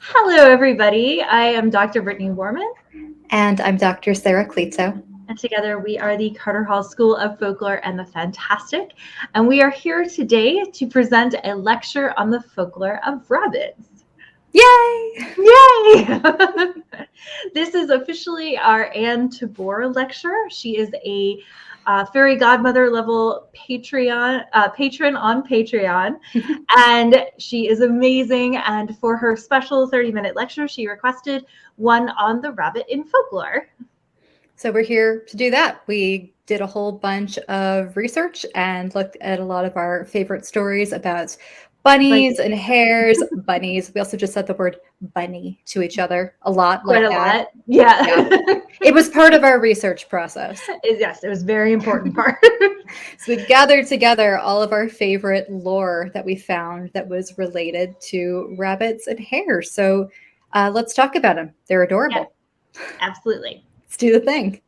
Hello, everybody. I am Dr. Brittany Warman. And I'm Dr. Sarah Cleto. And together we are the Carterhaugh School of Folklore and the Fantastic. And we are here today to present a lecture on the folklore of rabbits. Yay! Yay! This is officially our Ann Tabor Lecture. She is a fairy godmother level patron on Patreon, and she is amazing. And for her special 30-minute lecture, she requested one on the rabbit in folklore. So we're here to do that. We did a whole bunch of research and looked at a lot of our favorite stories about bunnies and hares. Bunnies. We also just said the word bunny to each other a lot. Quite a lot. Yeah. It was part of our research process. Yes, it was a very important part. So we gathered together all of our favorite lore that we found that was related to rabbits and hares. So let's talk about them. They're adorable. Yeah, absolutely. Let's do the thing.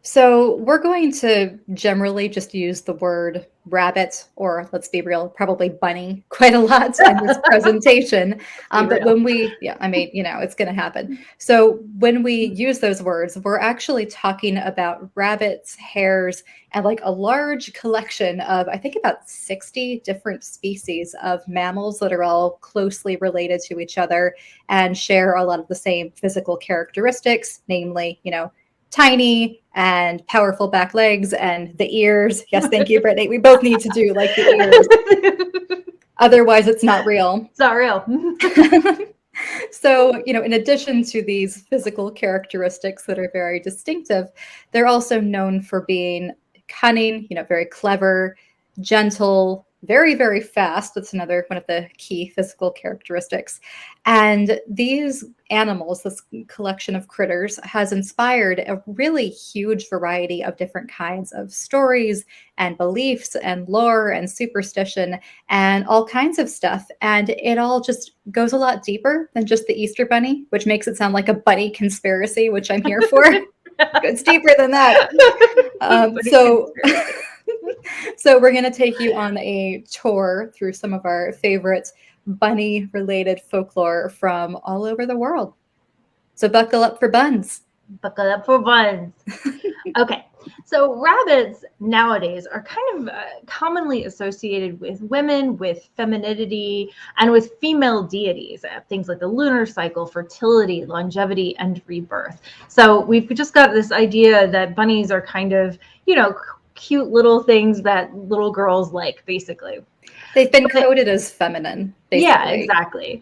So we're going to generally just use the word rabbit, or let's be real, probably bunny quite a lot in this presentation. But when it's going to happen. So when we use those words, we're actually talking about rabbits, hares, and like a large collection of, I think about 60 different species of mammals that are all closely related to each other and share a lot of the same physical characteristics, namely, tiny and powerful back legs and the ears. Yes, thank you, Brittany. We both need to do like the ears. Otherwise, it's not real. It's not real. So, in addition to these physical characteristics that are very distinctive, they're also known for being cunning, very clever, gentle, very, very fast. That's another one of the key physical characteristics. And these animals, this collection of critters, has inspired a really huge variety of different kinds of stories and beliefs and lore and superstition and all kinds of stuff. And it all just goes a lot deeper than just the Easter Bunny, which makes it sound like a bunny conspiracy, which I'm here for. It's deeper than that. So we're going to take you on a tour through some of our favorite bunny-related folklore from all over the world. So buckle up for buns. Buckle up for buns. Okay, so rabbits nowadays are kind of commonly associated with women, with femininity, and with female deities, things like the lunar cycle, fertility, longevity, and rebirth. So we've just got this idea that bunnies are kind of, cute little things that little girls like, basically. They've been coded as feminine, basically. Yeah, exactly.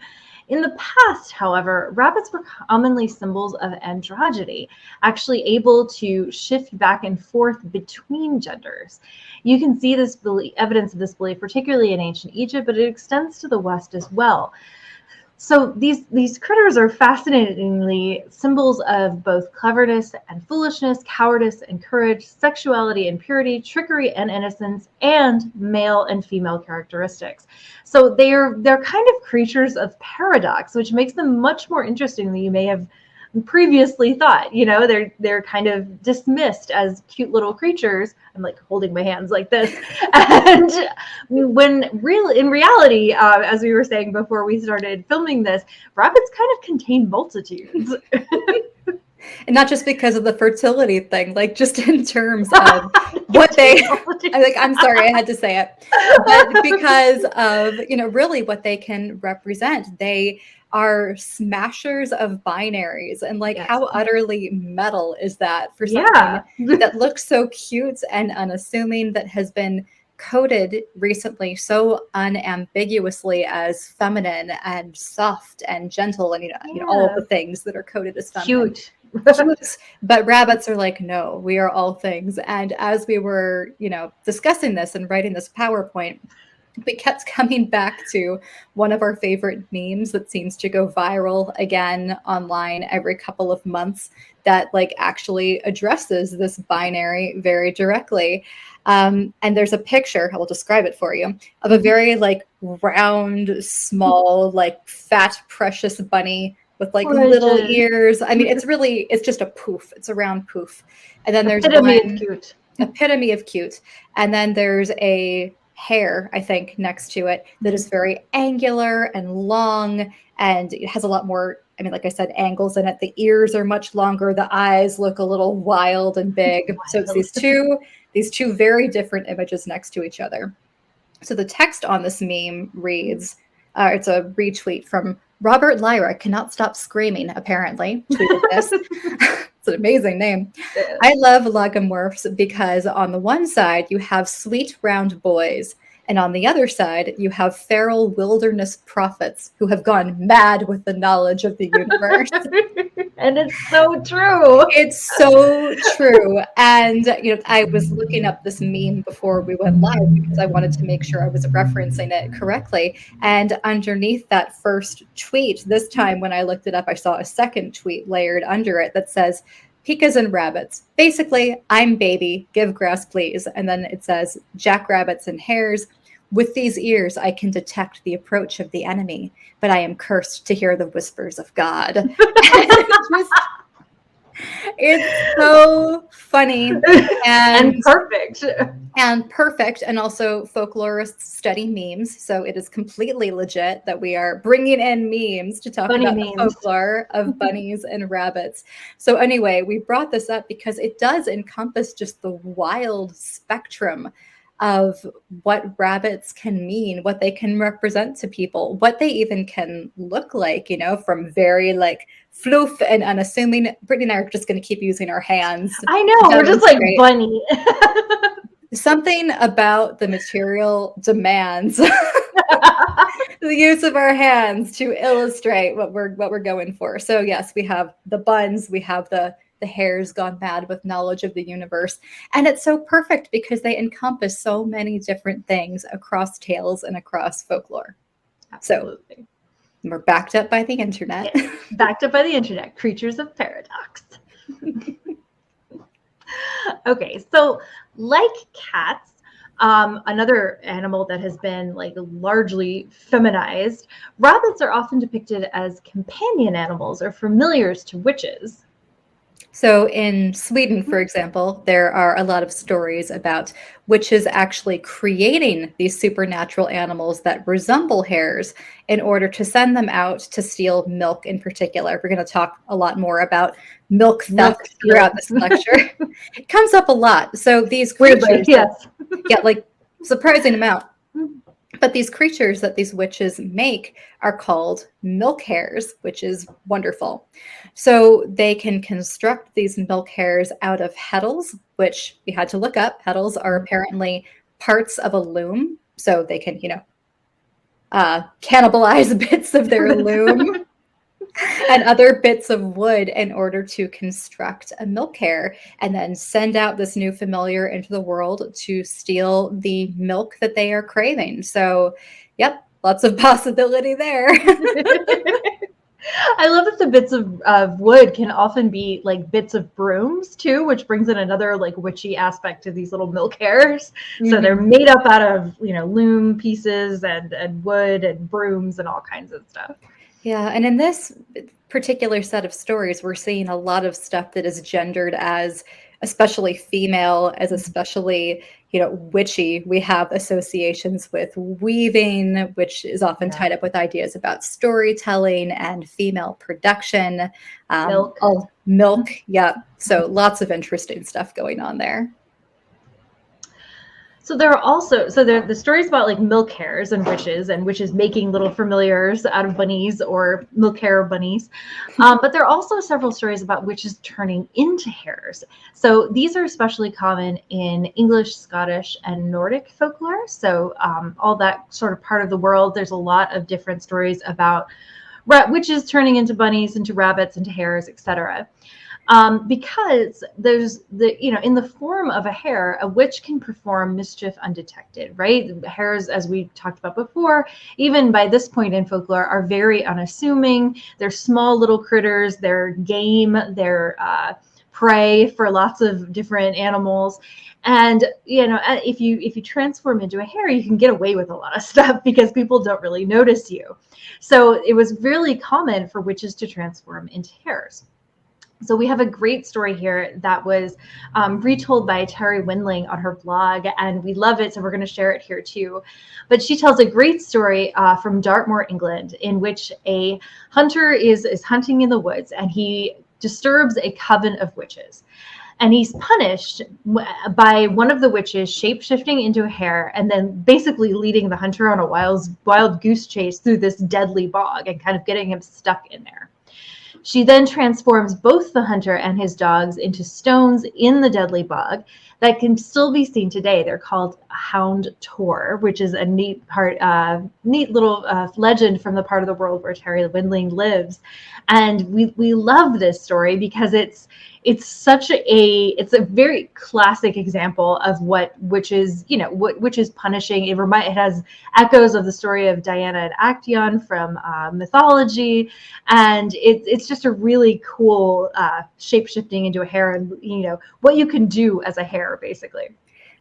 In the past, however, rabbits were commonly symbols of androgyny, actually able to shift back and forth between genders. You can see this evidence of this belief, particularly in ancient Egypt, but it extends to the West as well. So these critters are fascinatingly symbols of both cleverness and foolishness, cowardice and courage, sexuality and purity, trickery and innocence, and male and female characteristics. So they're kind of creatures of paradox, which makes them much more interesting than you may have previously thought. They're kind of dismissed as cute little creatures. I'm like holding my hands like this, and in reality, as we were saying before we started filming this, rabbits kind of contain multitudes. And not just because of the fertility thing, like just in terms of what I'm sorry, I had to say it, but because of, really what they can represent. They are smashers of binaries, and how utterly metal is that for something that looks so cute and unassuming, that has been coded recently so unambiguously as feminine and soft and gentle, and all of the things that are coded as feminine. Cute. But rabbits are like, no, we are all things. And as we were, discussing this and writing this PowerPoint, we kept coming back to one of our favorite memes that seems to go viral again online every couple of months that actually addresses this binary very directly. And there's a picture, I will describe it for you, of a very round, small, fat, precious bunny with little ears. I mean, it's just a poof. It's a round poof. And then there's epitome of cute. And then there's a hair, I think, next to it that is very angular and long, and it has a lot more, I mean, like I said, angles in it. The ears are much longer. The eyes look a little wild and big. So it's these two very different images next to each other. So the text on this meme reads, it's a retweet from Robert Lyra, cannot stop screaming, apparently, tweeted this. It's an amazing name. Yeah. I love logomorphs because on the one side, you have sweet round boys. And on the other side, you have feral wilderness prophets who have gone mad with the knowledge of the universe. And it's so true. It's so true. And, I was looking up this meme before we went live because I wanted to make sure I was referencing it correctly. And underneath that first tweet, this time when I looked it up, I saw a second tweet layered under it that says, Pikas and rabbits. Basically, I'm baby, give grass, please. And then it says, jackrabbits and hares. With these ears, I can detect the approach of the enemy, but I am cursed to hear the whispers of God. It's so funny and perfect. And perfect. And also folklorists study memes. So it is completely legit that we are bringing in memes to talk about the folklore of bunnies and rabbits. So anyway, we brought this up because it does encompass just the wild spectrum of what rabbits can mean, what they can represent to people, what they even can look like, from very like floof and unassuming. Brittany and I are just going to keep using our hands. I know, we're just like bunny. Something about the material demands the use of our hands to illustrate what we're going for. So yes, we have the buns, we have the hares gone mad with knowledge of the universe. And it's so perfect because they encompass so many different things across tales and across folklore. Absolutely. So we're backed up by the internet. Yes, backed up by the internet. Creatures of paradox. Okay, so like cats, another animal that has been like largely feminized, rabbits are often depicted as companion animals or familiars to witches. So in Sweden, for example, there are a lot of stories about witches actually creating these supernatural animals that resemble hares in order to send them out to steal milk in particular. We're going to talk a lot more about milk theft throughout this lecture. It comes up a lot. So these creatures, like surprising amount. But these creatures that these witches make are called milk hares, which is wonderful. So they can construct these milk hares out of heddles, which we had to look up. Heddles are apparently parts of a loom. So they can, cannibalize bits of their loom and other bits of wood in order to construct a milk hare and then send out this new familiar into the world to steal the milk that they are craving. So, yep, lots of possibility there. I love that the bits of wood can often be like bits of brooms too, which brings in another like witchy aspect to these little milk hares. Mm-hmm. So they're made up out of, loom pieces and wood and brooms and all kinds of stuff. Yeah, and in this particular set of stories, we're seeing a lot of stuff that is gendered as especially female, as especially, witchy. We have associations with weaving, which is often tied up with ideas about storytelling and female production. Milk, yeah. So lots of interesting stuff going on there. So there are also, the stories about like milk hares and witches making little familiars out of bunnies or milk hare bunnies. But there are also several stories about witches turning into hares. So these are especially common in English, Scottish, and Nordic folklore. So all that sort of part of the world, there's a lot of different stories about witches turning into bunnies, into rabbits, into hares, etc. Because there's in the form of a hare, a witch can perform mischief undetected, right? Hares, as we talked about before, even by this point in folklore, are very unassuming. They're small little critters. They're game. They're prey for lots of different animals. And, if you transform into a hare, you can get away with a lot of stuff because people don't really notice you. So it was really common for witches to transform into hares. So we have a great story here that was retold by Terry Windling on her blog, and we love it, so we're going to share it here too. But she tells a great story from Dartmoor, England, in which a hunter is hunting in the woods, and he disturbs a coven of witches. And he's punished by one of the witches shape-shifting into a hare and then basically leading the hunter on a wild goose chase through this deadly bog and kind of getting him stuck in there. She then transforms both the hunter and his dogs into stones in the deadly bog that can still be seen today. They're called Hound Tor, which is a neat little legend from the part of the world where Terry Windling lives. And we love this story because it's a very classic example of what witches punishing. It has echoes of the story of Diana and Actaeon from mythology, and it's just a really cool shape-shifting into a hare, and what you can do as a hare, basically.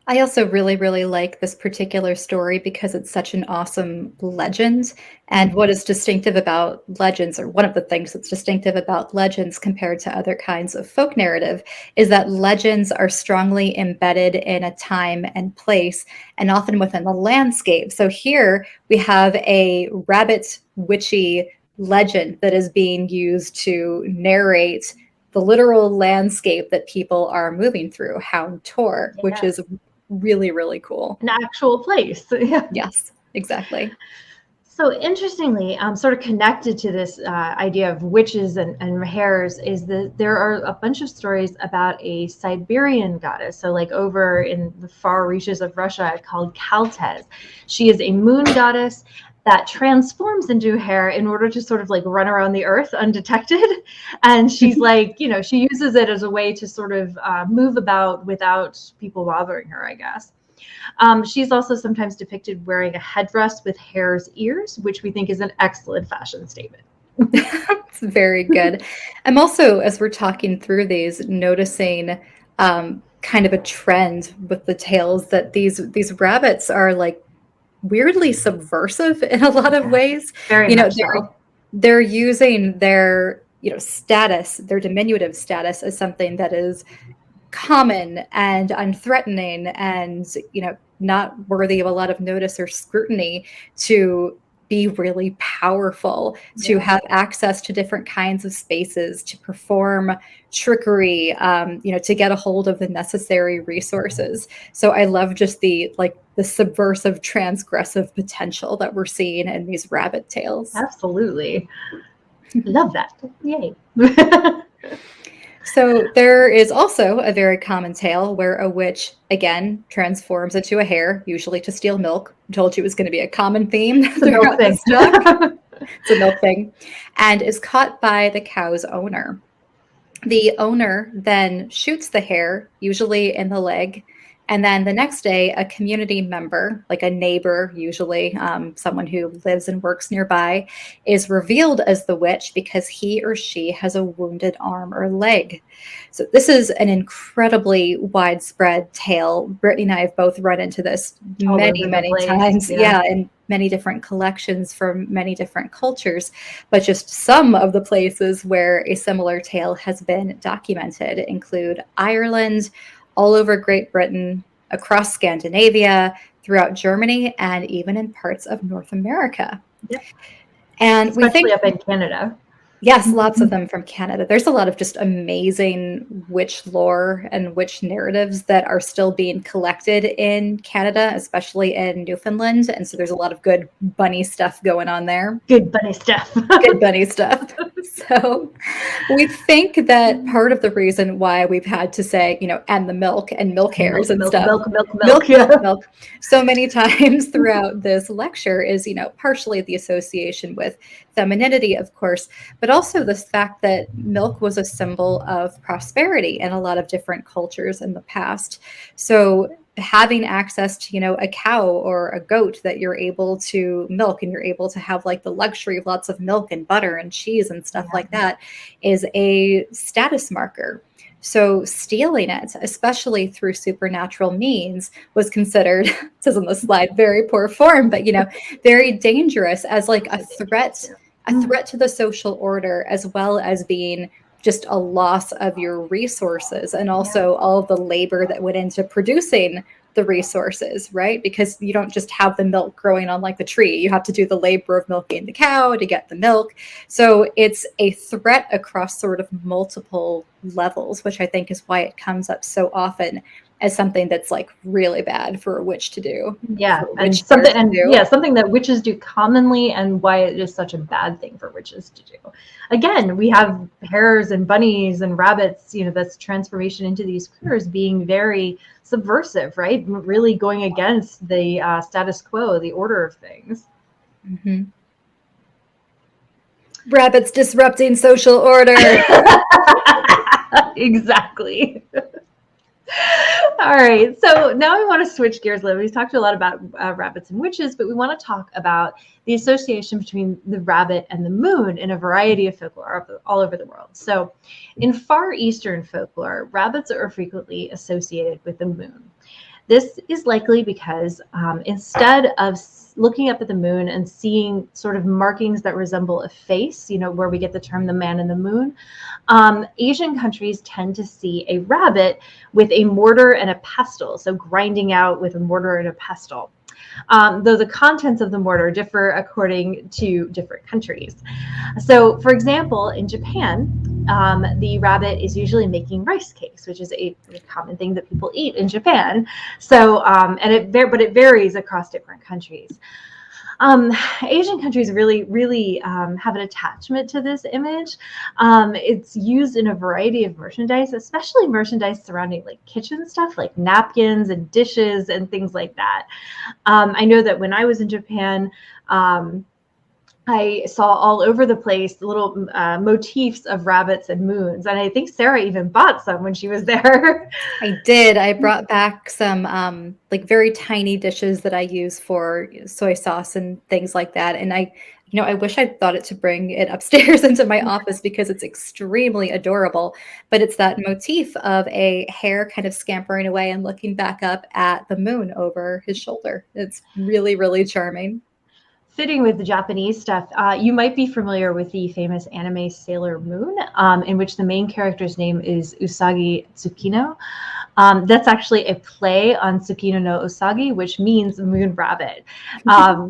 I also really, really like this particular story because it's such an awesome legend. And what is distinctive about legends, or one of the things that's distinctive about legends compared to other kinds of folk narrative, is that legends are strongly embedded in a time and place, and often within the landscape. So here we have a rabbit witchy legend that is being used to narrate the literal landscape that people are moving through, Hound Tor, which is really, really cool. An actual place. Yeah. Yes, exactly. So interestingly, sort of connected to this idea of witches and hares, is that there are a bunch of stories about a Siberian goddess. So like over in the far reaches of Russia, called Kaltez. She is a moon goddess that transforms into a hare in order to sort of like run around the earth undetected. And she's like, she uses it as a way to sort of move about without people bothering her, I guess. She's also sometimes depicted wearing a headdress with hare's ears, which we think is an excellent fashion statement. It's very good. I'm also, as we're talking through these, noticing kind of a trend with the tales that these rabbits are like weirdly subversive in a lot of ways. Very much so. They're using their status, their diminutive status, as something that is common and unthreatening and not worthy of a lot of notice or scrutiny, to be really powerful, to have access to different kinds of spaces, to perform trickery, to get a hold of the necessary resources. So I love just the subversive, transgressive potential that we're seeing in these rabbit tales. Absolutely. Love that. Yay. So there is also a very common tale where a witch, again, transforms into a hare, usually to steal milk. I told you it was going to be a common theme throughout this talk. It's a milk thing. And is caught by the cow's owner. The owner then shoots the hare, usually in the leg. And then the next day, a community member, like a neighbor, usually someone who lives and works nearby, is revealed as the witch because he or she has a wounded arm or leg. So this is an incredibly widespread tale. Brittany and I have both run into this many times. Yeah, in many different collections from many different cultures. But just some of the places where a similar tale has been documented include Ireland, all over Great Britain, across Scandinavia, throughout Germany, and even in parts of North America. Yep. And especially up in Canada. Yes, lots of them from Canada. There's a lot of just amazing witch lore and witch narratives that are still being collected in Canada, especially in Newfoundland. And so there's a lot of good bunny stuff going on there. Good bunny stuff. Good bunny stuff. So we think that part of the reason why we've had to say, and the milk and milk hares and stuff. Milk. So many times throughout this lecture is, partially the association with femininity, of course, but also this fact that milk was a symbol of prosperity in a lot of different cultures in the past. So having access to, a cow or a goat that you're able to milk, and you're able to have like the luxury of lots of milk and butter and cheese and stuff like that, is a status marker. So stealing it, especially through supernatural means, was considered, it says on the slide, very poor form, but, very dangerous as like a threat to the social order, as well as being just a loss of your resources, and also all of the labor that went into producing the resources, right? Because you don't just have the milk growing on like the tree. You have to do the labor of milking the cow to get the milk. So it's a threat across sort of multiple levels, which I think is why it comes up so often as something that's like really bad for a witch to do. Yeah, and something that witches do commonly, and why it is such a bad thing for witches to do. Again, we have hares and bunnies and rabbits, that's transformation into these critters being very subversive, right? Really going against the status quo, the order of things. Mm-hmm. Rabbits disrupting social order. Exactly. All right, so now we want to switch gears a little. We've talked a lot about rabbits and witches, but we want to talk about the association between the rabbit and the moon in a variety of folklore all over the world. So in Far Eastern folklore, rabbits are frequently associated with the moon. This is likely because instead of looking up at the moon and seeing sort of markings that resemble a face, where we get the term the man in the moon, Asian countries tend to see a rabbit with a mortar and a pestle, so grinding out with a mortar and a pestle. Though the contents of the mortar differ according to different countries. So, for example, in Japan, the rabbit is usually making rice cakes, which is a common thing that people eat in Japan. So, but it varies across different countries. Asian countries really have an attachment to this image. It's used in a variety of merchandise, especially merchandise surrounding like kitchen stuff, like napkins and dishes and things like that. I know that when I was in Japan, I saw all over the place little motifs of rabbits and moons. And I think Sarah even bought some when she was there. I did. I brought back some like very tiny dishes that I use for soy sauce and things like that. And I wish I'd thought it to bring it upstairs into my office because it's extremely adorable. But it's that motif of a hare kind of scampering away and looking back up at the moon over his shoulder. It's really, really charming. Fitting with the Japanese stuff, you might be familiar with the famous anime Sailor Moon, in which the main character's name is Usagi Tsukino. That's actually a play on Tsukino no Usagi, which means moon rabbit,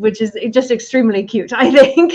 which is just extremely cute, I think.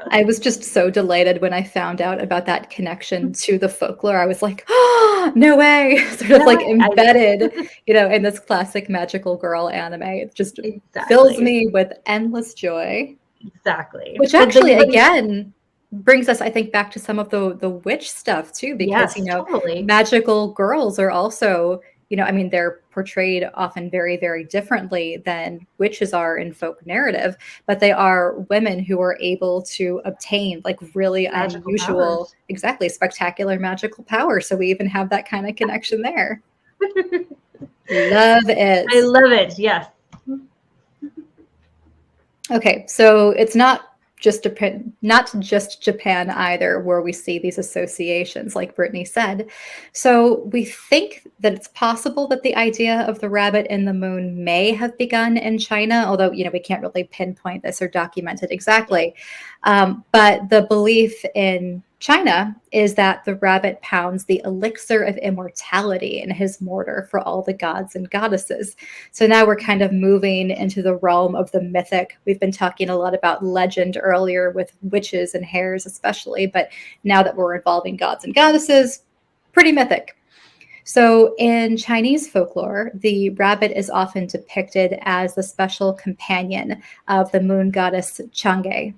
I was just so delighted when I found out about that connection to the folklore. I was like, oh, no way. Sort of like embedded, in this classic magical girl anime. It just fills me with endless joy. Exactly. Which actually, again, brings us, I think, back to some of the witch stuff too, because, totally. Magical girls are also, they're portrayed often very, very differently than witches are in folk narrative, but they are women who are able to obtain like really magical unusual, powers. Exactly, spectacular magical power. So we even have that kind of connection there. Love it. I love it. Yes. Okay, so it's not just Japan either, where we see these associations, like Brittany said. So we think that it's possible that the idea of the rabbit in the moon may have begun in China, although, we can't really pinpoint this or document it exactly. But the belief in China is that the rabbit pounds the elixir of immortality in his mortar for all the gods and goddesses. So now we're kind of moving into the realm of the mythic. We've been talking a lot about legend earlier with witches and hares especially, but now that we're involving gods and goddesses, pretty mythic. So in Chinese folklore, the rabbit is often depicted as the special companion of the moon goddess Chang'e.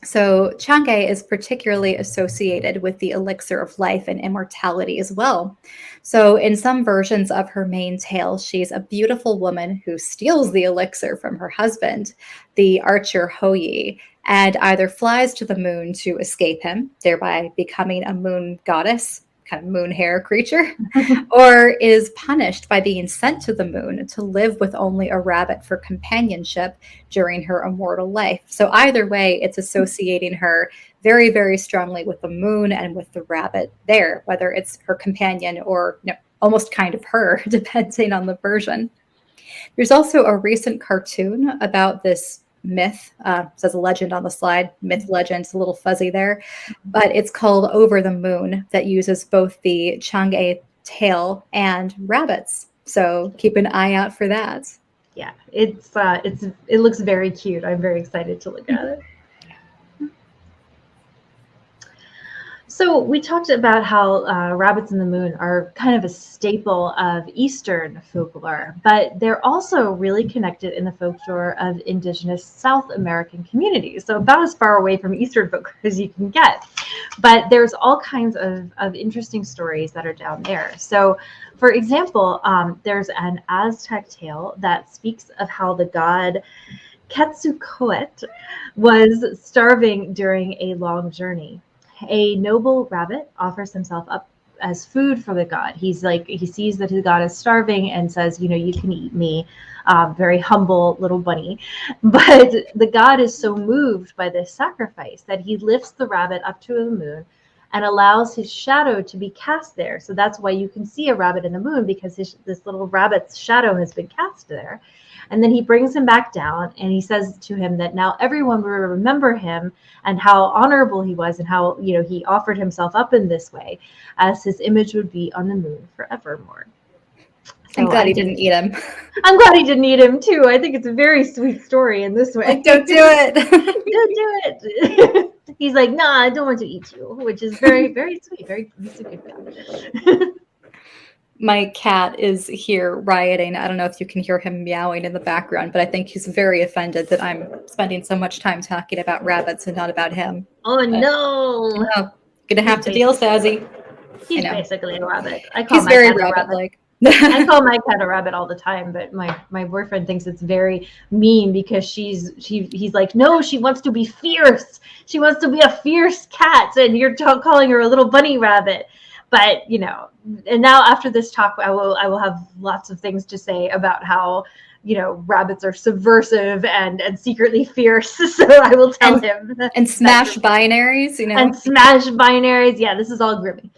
So Chang'e is particularly associated with the elixir of life and immortality as well. So in some versions of her main tale, she's a beautiful woman who steals the elixir from her husband, the archer Hou, and either flies to the moon to escape him, thereby becoming a moon goddess, kind of moon hare creature, or is punished by being sent to the moon to live with only a rabbit for companionship during her immortal life. So either way, it's associating her very, very strongly with the moon and with the rabbit there, whether it's her companion or almost kind of her, depending on the version. There's also a recent cartoon about this myth. Says a legend on the slide, myth legend, it's a little fuzzy there, but it's called Over the Moon, that uses both the Chang'e tale and rabbits. So keep an eye out for that. Yeah, it looks very cute. I'm very excited to look at it. So we talked about how rabbits in the moon are kind of a staple of Eastern folklore, but they're also really connected in the folklore of indigenous South American communities. So about as far away from Eastern folklore as you can get. But there's all kinds of interesting stories that are down there. So for example, there's an Aztec tale that speaks of how the god Quetzalcoatl was starving during a long journey. A noble rabbit offers himself up as food for the god. He sees that the god is starving and says, you can eat me. Very humble little bunny. But the god is so moved by this sacrifice that he lifts the rabbit up to the moon and allows his shadow to be cast there. So that's why you can see a rabbit in the moon, because this little rabbit's shadow has been cast there. And then he brings him back down and he says to him that now everyone will remember him and how honorable he was and how, he offered himself up in this way, as his image would be on the moon forevermore. So I'm glad he didn't eat him. I'm glad he didn't eat him too. I think it's a very sweet story in this way. Like, don't do it. Don't do it. He's like, nah, I don't want to eat you, which is very, very sweet. He's a good guy. My cat is here rioting. I don't know if you can hear him meowing in the background, but I think he's very offended that I'm spending so much time talking about rabbits and not about him. Oh, but, no. Gonna have to deal, Sazzy. He's basically a rabbit. He's very rabbit-like. I call my cat a rabbit all the time, but my boyfriend thinks it's very mean because he's like, no, she wants to be fierce. She wants to be a fierce cat, and you're calling her a little bunny rabbit. But and now after this talk, I will have lots of things to say about how rabbits are subversive and secretly fierce. So I will tell him and smash binaries, and smash binaries. Yeah, this is all Grimmy.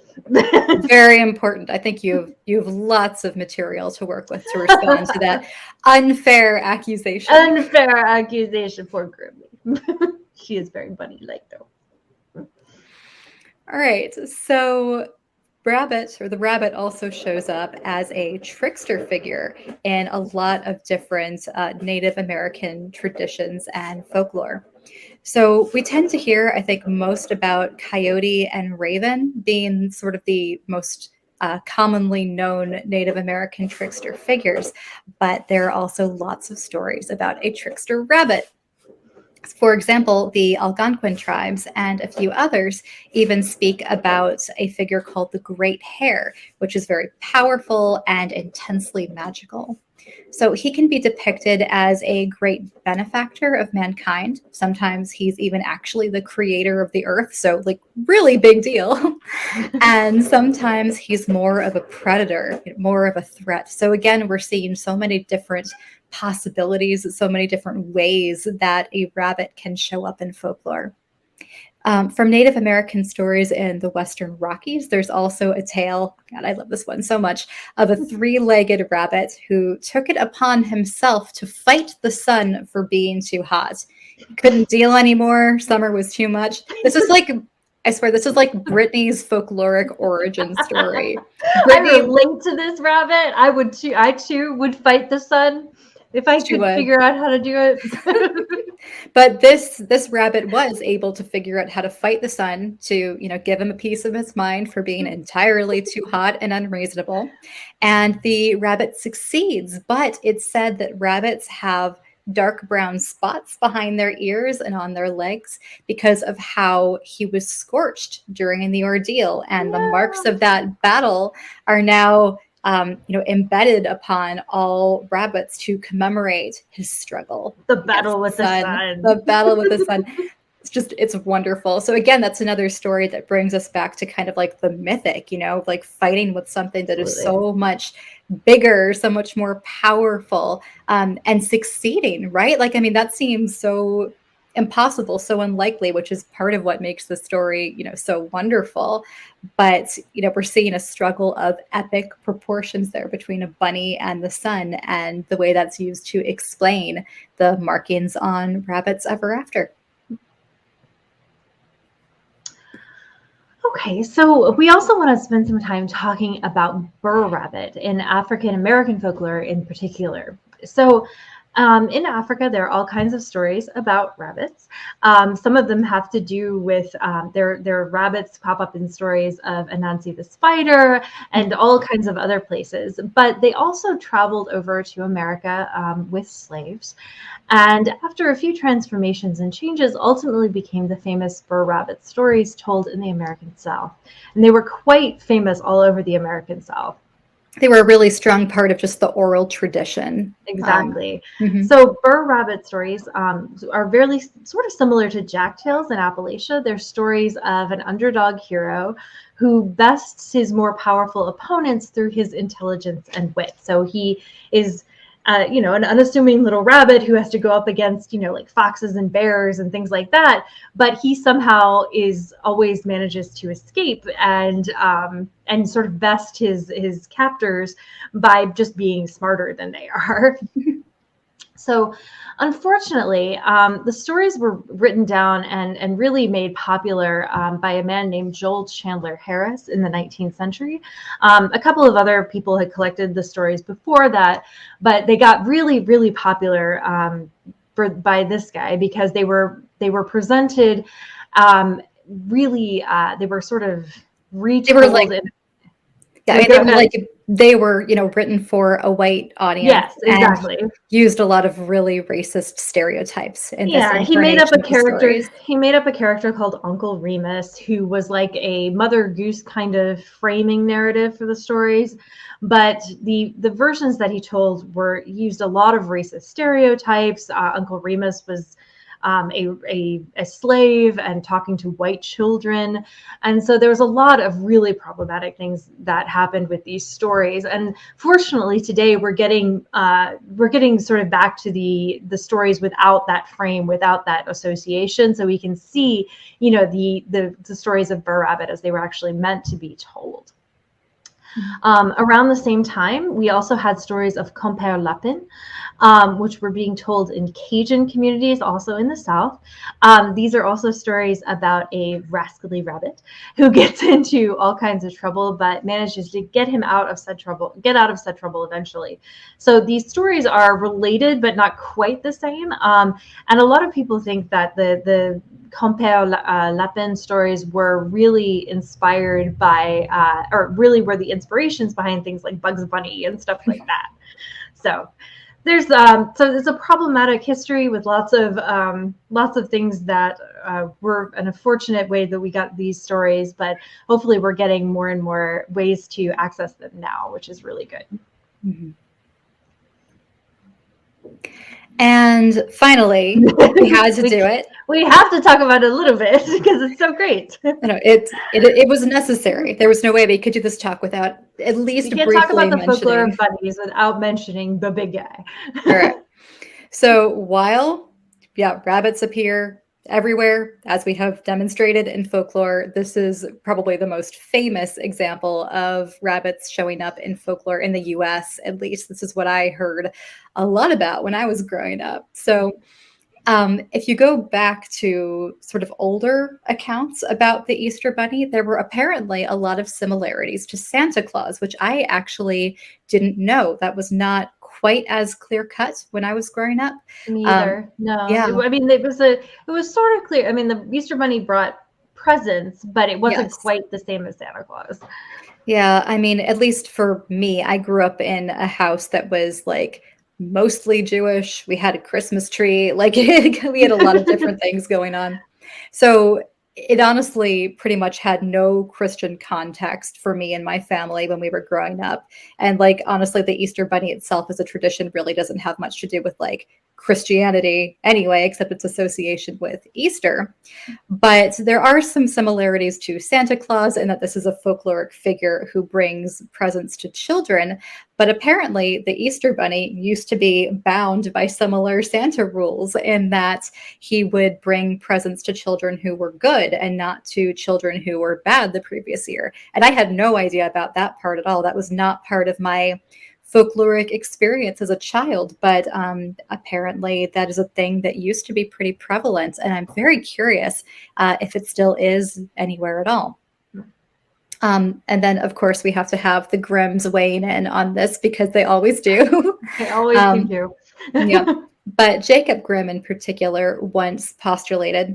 Very important. I think you have lots of material to work with to respond to that unfair accusation. Unfair accusation, poor Grimmy. She is very bunny-like, though. All right, so the rabbit also shows up as a trickster figure in a lot of different Native American traditions and folklore. So we tend to hear, I think, most about coyote and raven being sort of the most commonly known Native American trickster figures, but there are also lots of stories about a trickster rabbit. For example, the Algonquin tribes and a few others even speak about a figure called the Great Hare, which is very powerful and intensely magical. So he can be depicted as a great benefactor of mankind. Sometimes he's even actually the creator of the earth, so really big deal. And sometimes he's more of a predator, more of a threat. So again, we're seeing so many different possibilities, so many different ways that a rabbit can show up in folklore. From Native American stories in the Western Rockies, there's also a tale, God, I love this one so much, of a three-legged rabbit who took it upon himself to fight the sun for being too hot. He couldn't deal anymore. Summer was too much. This is I swear, this is like Brittany's folkloric origin story. Brittany, I relate to this rabbit. I too would fight the sun. If I could figure out how to do it. But this rabbit was able to figure out how to fight the sun to, give him a piece of his mind for being entirely too hot and unreasonable. And the rabbit succeeds, but it's said that rabbits have dark brown spots behind their ears and on their legs because of how he was scorched during the ordeal. And the marks of that battle are now embedded upon all rabbits to commemorate his struggle. The battle with the sun. The battle with the sun. It's wonderful. So again, that's another story that brings us back to kind of like the mythic, fighting with something that is so much bigger, so much more powerful, and succeeding, right? That seems so impossible, so unlikely, which is part of what makes the story, so wonderful. But, we're seeing a struggle of epic proportions there between a bunny and the sun, and the way that's used to explain the markings on rabbits ever after. Okay, so we also want to spend some time talking about Burr Rabbit in African American folklore in particular. So in Africa, there are all kinds of stories about rabbits. Some of them have to do with their rabbits pop up in stories of Anansi the spider and all kinds of other places. But they also traveled over to America with slaves. And after a few transformations and changes, ultimately became the famous Burr Rabbit stories told in the American South. And they were quite famous all over the American South. They were a really strong part of just the oral tradition. Exactly. So Burr Rabbit stories are very sort of similar to Jack Tales in Appalachia. They're stories of an underdog hero who bests his more powerful opponents through his intelligence and wit. So he is an unassuming little rabbit who has to go up against, like foxes and bears and things like that. But he somehow always manages to escape and sort of best his captors by just being smarter than they are. So unfortunately, the stories were written down and really made popular by a man named Joel Chandler Harris in the 19th century. A couple of other people had collected the stories before that, but they got really, really popular by this guy because they were presented they were sort of retold. They were like, they were written for a white audience. Yes, exactly. And used a lot of really racist stereotypes. He made up a character. He made up a character called Uncle Remus, who was like a Mother Goose kind of framing narrative for the stories. But the versions that he told used a lot of racist stereotypes. Uncle Remus was a slave and talking to white children. And so there was a lot of really problematic things that happened with these stories. And fortunately today we're getting sort of back to the stories without that frame, without that association. So we can see, the stories of Burr Rabbit as they were actually meant to be told. Around the same time, we also had stories of Compère Lapin, which were being told in Cajun communities, also in the South. These are also stories about a rascally rabbit who gets into all kinds of trouble, but manages to get out of said trouble eventually. So these stories are related, but not quite the same. And a lot of people think that the Compère Lapin stories were really inspired by, or really were the inspirations behind things like Bugs Bunny and stuff like that. So there's a problematic history with lots of things that were an unfortunate way that we got these stories, but hopefully we're getting more and more ways to access them now, which is really good. Mm-hmm. And finally, we had to do it. We have to talk about it a little bit because it's so great. It was necessary. There was no way we could do this talk without at least briefly mentioning. You can't talk about the folklore of bunnies without mentioning the big guy. All right. So while, rabbits appear everywhere, as we have demonstrated in folklore, this is probably the most famous example of rabbits showing up in folklore in the US, at least. This is what I heard a lot about when I was growing up. So if you go back to sort of older accounts about the Easter Bunny, there were apparently a lot of similarities to Santa Claus, which I actually didn't know. That was not quite as clear cut when I was growing up. Me either. No. Yeah. It was sort of clear. I mean, the Easter Bunny brought presents, but it wasn't quite the same as Santa Claus. Yeah. I mean, at least for me, I grew up in a house that was like mostly Jewish. We had a Christmas tree. Like we had a lot of different things going on. So it honestly pretty much had no Christian context for me and my family when we were growing up. And like, honestly, the Easter Bunny itself as a tradition really doesn't have much to do with like Christianity anyway, except its association with Easter. But there are some similarities to Santa Claus in that this is a folkloric figure who brings presents to children. But apparently, the Easter Bunny used to be bound by similar Santa rules in that he would bring presents to children who were good and not to children who were bad the previous year. And I had no idea about that part at all. That was not part of my folkloric experience as a child, but apparently that is a thing that used to be pretty prevalent. And I'm very curious if it still is anywhere at all. And then, of course, we have to have the Grimms weighing in on this because they always do. They always do. Yeah. But Jacob Grimm in particular once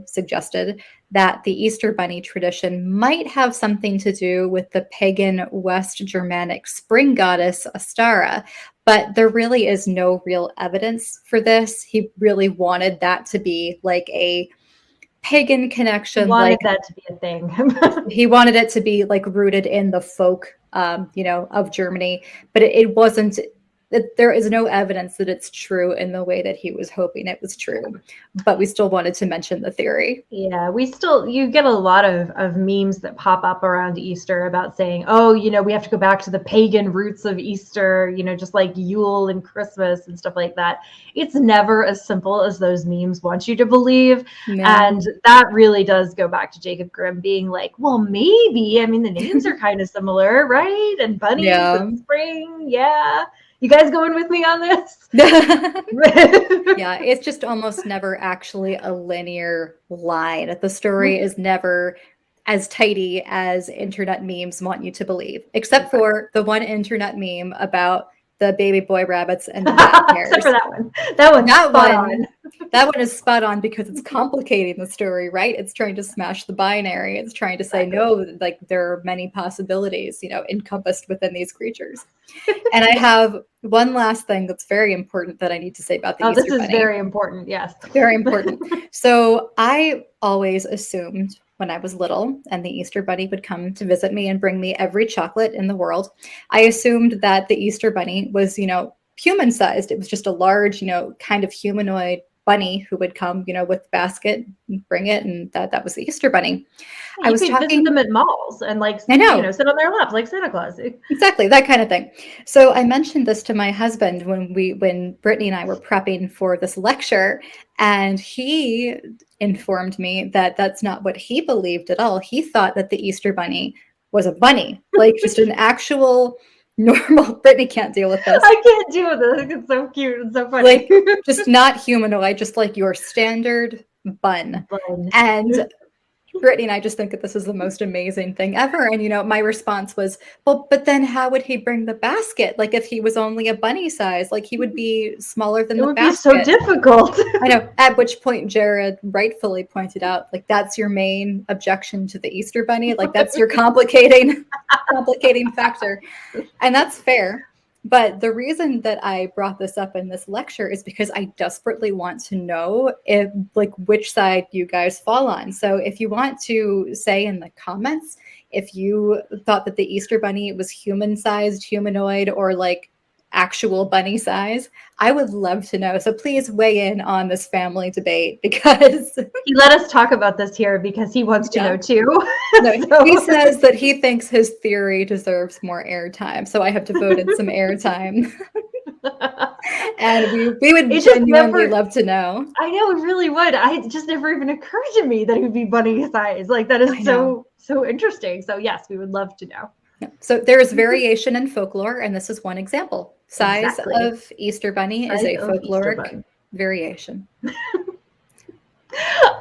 suggested that the Easter Bunny tradition might have something to do with the pagan West Germanic spring goddess Astara, but there really is no real evidence for this. He really wanted that to be like a pagan connection. He wanted that to be a thing. He wanted it to be like rooted in the folk, of Germany, but it wasn't. There is no evidence that it's true in the way that he was hoping it was true, but we still wanted to mention the theory. Yeah, you get a lot of memes that pop up around Easter about saying, oh, we have to go back to the pagan roots of Easter, just like Yule and Christmas and stuff like that. It's never as simple as those memes want you to believe. No. And that really does go back to Jacob Grimm being like, well, maybe, the names are kind of similar, right? And bunnies and spring, yeah. You guys going with me on this? Yeah, it's just almost never actually a linear line. The story is never as tidy as internet memes want you to believe, except for the one internet meme about the baby boy rabbits and the bat hairs. Except for that one. That one is spot on because it's complicating the story, right? It's trying to smash the binary. It's trying to say, no, like there are many possibilities, encompassed within these creatures. And I have one last thing that's very important that I need to say about the Easter Bunny. This is very important, yes. Very important. So I always assumed when I was little and the Easter Bunny would come to visit me and bring me every chocolate in the world, I assumed that the Easter Bunny was, human-sized. It was just a large, kind of humanoid bunny who would come, with the basket and bring it, and that was the Easter Bunny. Yeah, I was talking visit them at malls and sit on their laps like Santa Claus. Exactly, that kind of thing. So I mentioned this to my husband when Brittany and I were prepping for this lecture, and he informed me that that's not what he believed at all. He thought that the Easter Bunny was a bunny, like just an actual normal. Brittany can't deal with this. I can't deal with this. It's so cute and so funny. Like just not humanoid, just like your standard bun. And Brittany and I just think that this is the most amazing thing ever. And, my response was, well, but then how would he bring the basket? Like if he was only a bunny size, like he would be smaller than the basket. It would be so difficult. I know. At which point Jared rightfully pointed out, like, that's your main objection to the Easter Bunny. Like that's your complicating factor. And that's fair. But the reason that I brought this up in this lecture is because I desperately want to know which side you guys fall on. So if you want to say in the comments, if you thought that the Easter Bunny was human-sized, humanoid, or like actual bunny size, I would love to know. So please weigh in on this family debate because he let us talk about this here because he wants to know too. No, he says that he thinks his theory deserves more airtime. So I have devoted some airtime. And we would genuinely love to know. I know, it really would. It just never even occurred to me that it would be bunny size. Like that is so interesting. So yes, we would love to know. So there is variation in folklore, and this is one example. Size of Easter Bunny is a folkloric variation.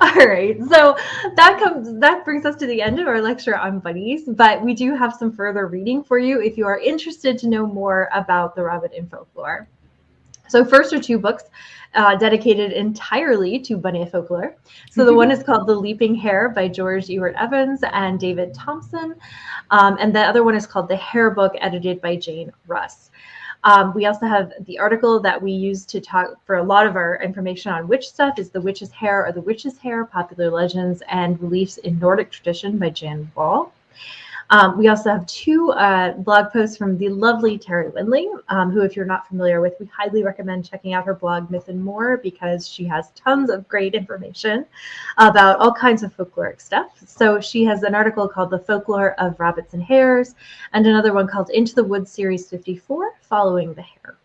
All right, so that brings us to the end of our lecture on bunnies, but we do have some further reading for you if you are interested to know more about the rabbit in folklore. So first are two books dedicated entirely to bunny folklore. So the one is called The Leaping Hare by George Ewart Evans and David Thompson. And the other one is called The Hare Book, edited by Jane Russ. We also have the article that we use to talk for a lot of our information on witch stuff is The Witch's Hair or The Witch's Hair, Popular Legends and Beliefs in Nordic Tradition by Jan Wall. We also have 2 blog posts from the lovely Terry Windley, who, if you're not familiar with, we highly recommend checking out her blog, Myth and More, because she has tons of great information about all kinds of folkloric stuff. So she has an article called The Folklore of Rabbits and Hares, and another one called Into the Woods Series 54, Following the Hare.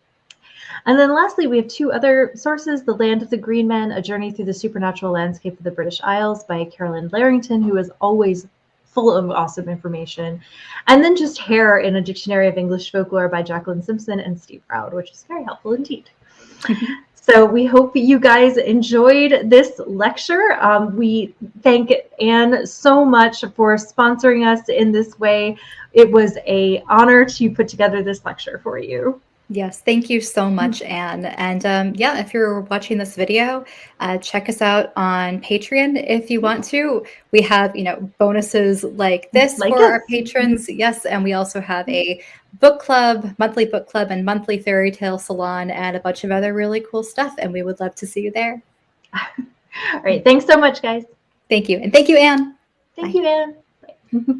And then lastly, we have 2 other sources, The Land of the Green Men, A Journey Through the Supernatural Landscape of the British Isles by Carolyn Larrington, who is always full of awesome information. And then just Hare in a Dictionary of English Folklore by Jacqueline Simpson and Steve Roud, which is very helpful indeed. So we hope you guys enjoyed this lecture. We thank Anne so much for sponsoring us in this way. It was an honor to put together this lecture for you. Yes, thank you so much, Anne. And yeah, if you're watching this video, check us out on Patreon if you want to. We have, bonuses like this for our patrons. Yes, and we also have a book club, monthly book club, and monthly fairy tale salon, and a bunch of other really cool stuff. And we would love to see you there. All right, thanks so much, guys. Thank you, and thank you, Anne. Thank you, Anne. Bye.